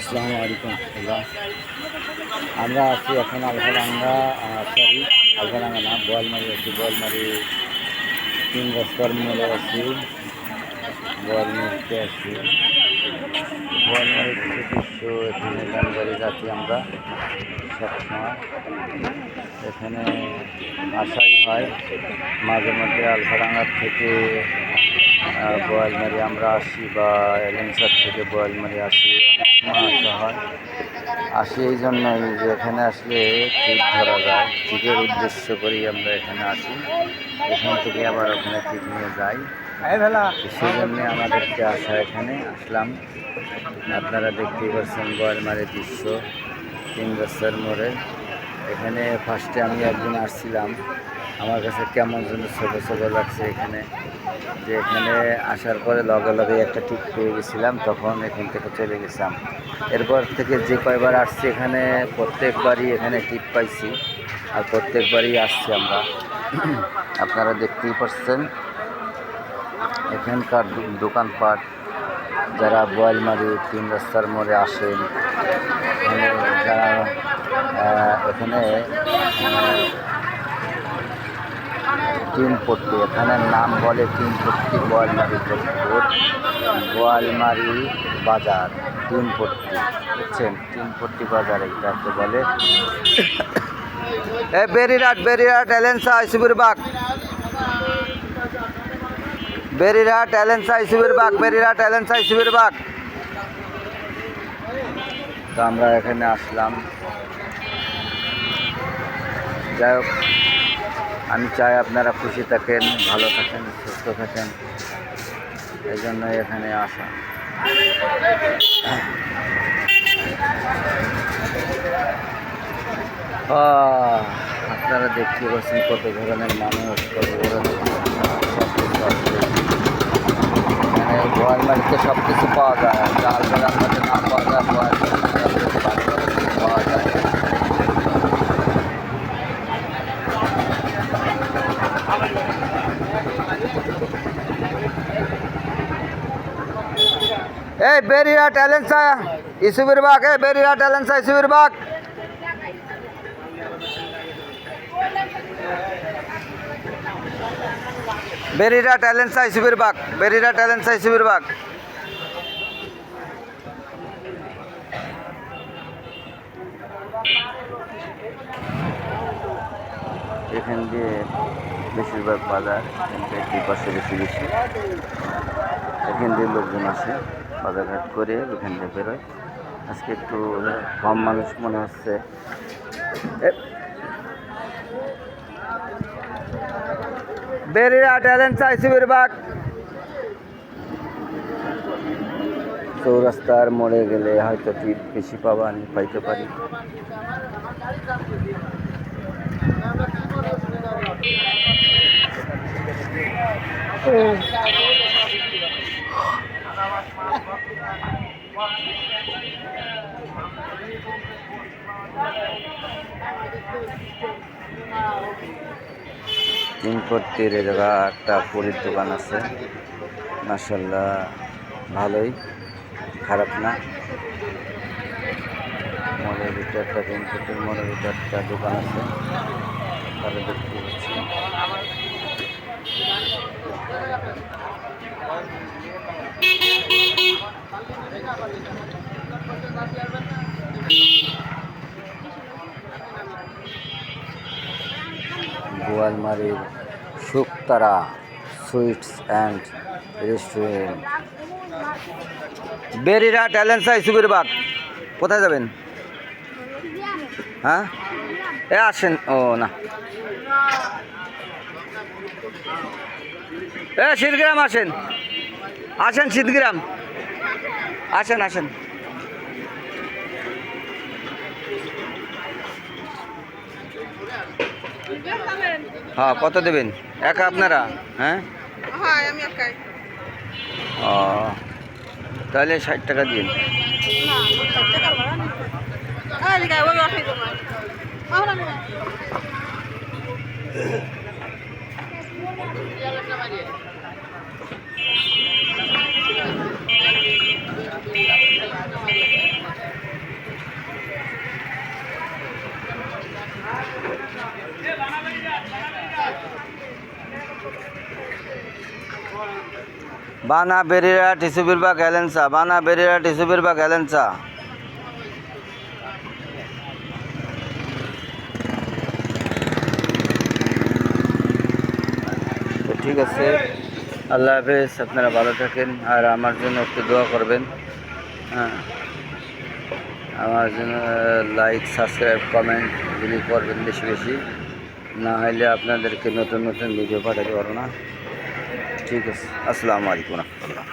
আসসালামু আলাইকুম। আমরা আছি এখন আলফাডাঙ্গা, আলফাডাঙ্গা না, বোয়ালমারি আছি। বোয়ালমারি 3 রাস্তার মোড়ে আছি। বোয়ালমারিতে আছি। বোয়ালমারির দৃশ্য, এখানে গাড়ি যাচ্ছি আমরা সবসময়। এখানে আসাই হয় মাঝে মধ্যে আলফাডাঙ্গার থেকে বোয়ালমারি আমরা আসি, বা এলেন্সার থেকে বোয়ালমারি আসি, অনেক সময় আসা হয়। আসি এই জন্যই যে এখানে আসলে টিপ ধরা যায়। টিপের উদ্দেশ্য করেই আমরা এখানে আসি। এখান থেকে আবার ওখানে টিপ নিয়ে যাই, সেই জন্যে আমাদেরকে আসা। এখানে আসলাম। আপনারা দেখতেই পাচ্ছেন বোয়ালমারির দৃশ্য 3 রাস্তার মোড়ে। এখানে ফার্স্টে আমি একদিন আসছিলাম, আমার কাছে কেমন যেন ছোটো ছোটো লাগছে এখানে। যে এখানে আসার পরে লগে লগে একটা টিপ পেয়ে গেছিলাম, তখন এখান থেকে চলে গেছিলাম। এরপর থেকে যে কয়বার আসছি এখানে, প্রত্যেকবারই এখানে টিপ পাইছি, আর প্রত্যেকবারই আসছি আমরা। আপনারা দেখতেই পাচ্ছেন এখানকার দোকানপাট। যারা বোয়ালমারি 3 রাস্তার মোড়ে আসেন, যারা এখানে টিনপট্টি, এখানে নাম বলে টিনপট্টি, বোয়ালমারি বোয়ালমারি বাজার, টিনপট্টি, বুঝছেন? টিনপট্টি বাজার এটাকে বলে। বেরিরহাট এলেন্সা ইসুবির বাগ, বেরিরহাট এলেন্সা ইসুবির বাগ, বেরিরহাট এলেন্সা ইসুবির বাগ। তো আমরা এখানে আসলাম। যাই হোক, আমি চাই আপনারা খুশি থাকেন, ভালো থাকেন, সুস্থ থাকেন, এই জন্যই এখানে আসা। আপনারা দেখতে পাচ্ছেন কত ধরনের মানুষ, কত ধরনের এখানে বোয়ালমারিতে সব কিছু পাওয়া যায়। চাল বাগান মধ্যে না পাওয়া যায়, পাওয়া যায়। এই বেরিরহাট এলেন্সা ইসুবির বাগ, বেরিরহাট এলেন্সা ইসুবির বাগ। বেরিরহাট এলেন্সা ইসুবির বাগ, বেরিরহাট এলেন্সা ইসুবির বাগ। এখান দিয়ে বেশিরভাগ বাজার, এখান পাশে বেশি বেশি এখান দিয়ে লোকজন আসে, বাজারঘাট করে এখান দিয়ে বেরোয়। আজকে একটু কম মানুষ মনে হচ্ছে। বেরিরহাট এলেন্সা ইসুবির বাগ। চৌরাস্তার মোড়ে গেলে হয়তো টিপ বেশি পাইতে পারি। টিনপট্টির জায়গা একটা পুরীর দোকান আছে, মাশাআল্লাহ ভালোই, খারাপ না। মোড়ের ভিতরে একটা টিনপট্টির মোড়ের ভিতরে একটা দোকান আছে, ভালো দেখতে পাচ্ছি। বোয়ালমারির শুকতারা সুইটস অ্যান্ড রেস্টুরেন্ট। বেরিরহাট এলেন্সা ইসুবির বাগ। কোথায় যাবেন? হ্যাঁ, আসেন। ও না, শীতগ্রাম আসেন, আসেন শীতগ্রাম, আসেন আসেন। হ্যাঁ, কত দেবেন? একা আপনারা? হ্যাঁ, ও তাহলে 60 টাকা দিন। বানা বেরিরা টিসুবির বা গ্যালেন্সা, বানা বেরিরা টিসুবির বা গ্যালেন্সা। তো ঠিক আছে, আল্লাহ হাফেজ, আপনারা ভালো থাকেন আর আমার জন্য একটু দোয়া করবেন। হ্যাঁ, আমার জন্য লাইক সাবস্ক্রাইব কমেন্ট এগুলি করবেন বেশি বেশি, না হলে আপনাদেরকে নতুন নতুন ভিডিও পাঠাতে পারবো না। ঠিক আছে, আসসালামু আলাইকুম রহমতুল্লাহ।